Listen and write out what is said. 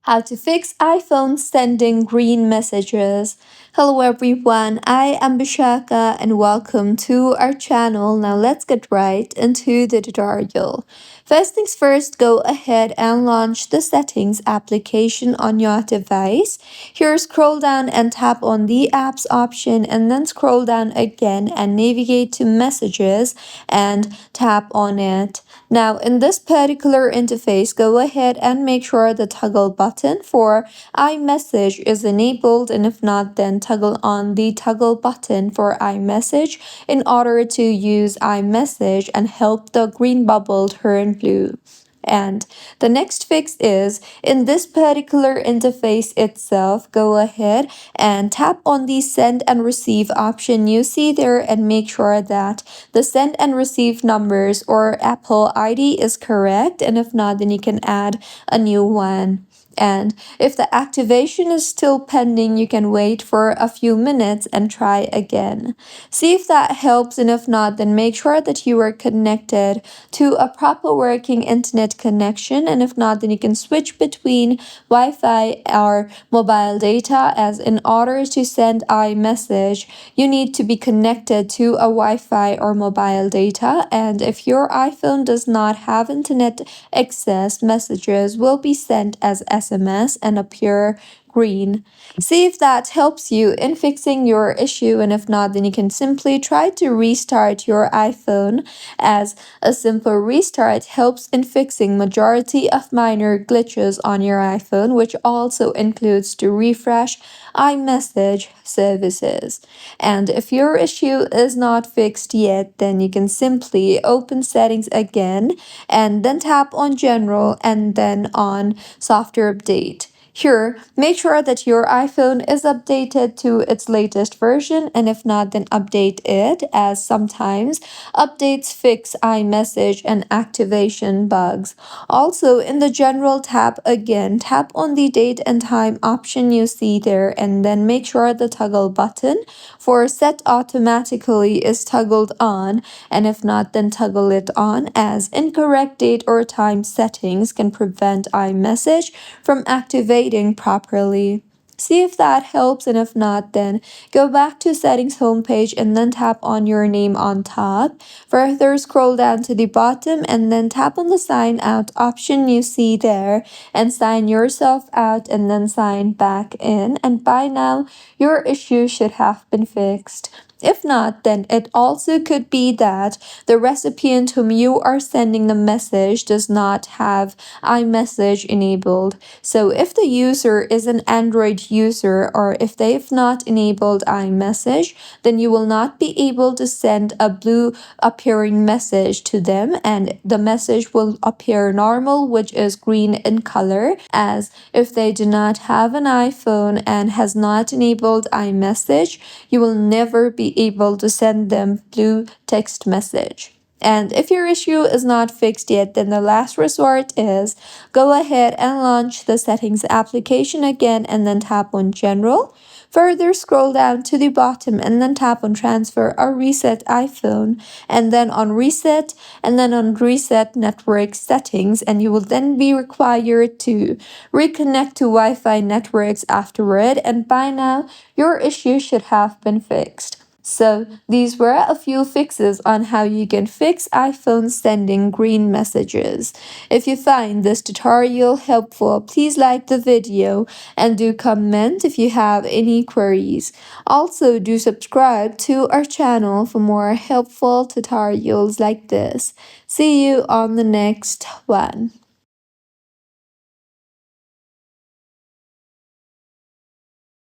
How to fix iPhone sending green messages. Hello everyone, I am Bishaka and welcome to our channel. Now let's get right into the tutorial. First things first, go ahead and launch the settings application on your device. Here, scroll down and tap on the apps option and then scroll down again and navigate to messages and tap on it. Now in this particular interface, go ahead and make sure the toggle button for iMessage is enabled, and if not, then toggle on the toggle button for iMessage in order to use iMessage and help the green bubble turn blue. And the next fix is in this particular interface itself, go ahead and tap on the send and receive option you see there and make sure that the send and receive numbers or Apple ID is correct. And if not, then you can add a new one. And if the activation is still pending, you can wait for a few minutes and try again. See if that helps, and if not, then make sure that you are connected to a proper working internet connection. And if not, then you can switch between Wi-Fi or mobile data, as in order to send iMessage, you need to be connected to a Wi-Fi or mobile data. And if your iPhone does not have internet access, messages will be sent as SMS and appear green. See if that helps you in fixing your issue, and if not, then you can simply try to restart your iPhone, as a simple restart helps in fixing majority of minor glitches on your iPhone, which also includes to refresh iMessage services. And if your issue is not fixed yet, then you can simply open settings again and then tap on general and then on software update. Here, make sure that your iPhone is updated to its latest version, and if not, then update it, as sometimes updates fix iMessage and activation bugs. Also, in the General tab again, tap on the date and time option you see there, and then make sure the toggle button for set automatically is toggled on, and if not, then toggle it on, as incorrect date or time settings can prevent iMessage from activating properly. See if that helps, and if not, then go back to settings homepage and then tap on your name on top. Further, scroll down to the bottom and then tap on the sign out option you see there and sign yourself out and then sign back in, and by now your issue should have been fixed. If not, then it also could be that the recipient whom you are sending the message does not have iMessage enabled. So if the user is an Android user, or if they've not enabled iMessage, then you will not be able to send a blue appearing message to them, and the message will appear normal, which is green in color, as if they do not have an iPhone and has not enabled iMessage, you will never be able to send them blue text message. And if your issue is not fixed yet, then the last resort is go ahead and launch the settings application again and then tap on general. Further, scroll down to the bottom and then tap on transfer or reset iPhone, and then on reset, and then on reset network settings, and you will then be required to reconnect to Wi-Fi networks afterward, and by now your issue should have been fixed. So these were a few fixes on how you can fix iPhone sending green messages. If you find this tutorial helpful, please like the video and do comment if you have any queries. Also, do subscribe to our channel for more helpful tutorials like this. See you on the next one.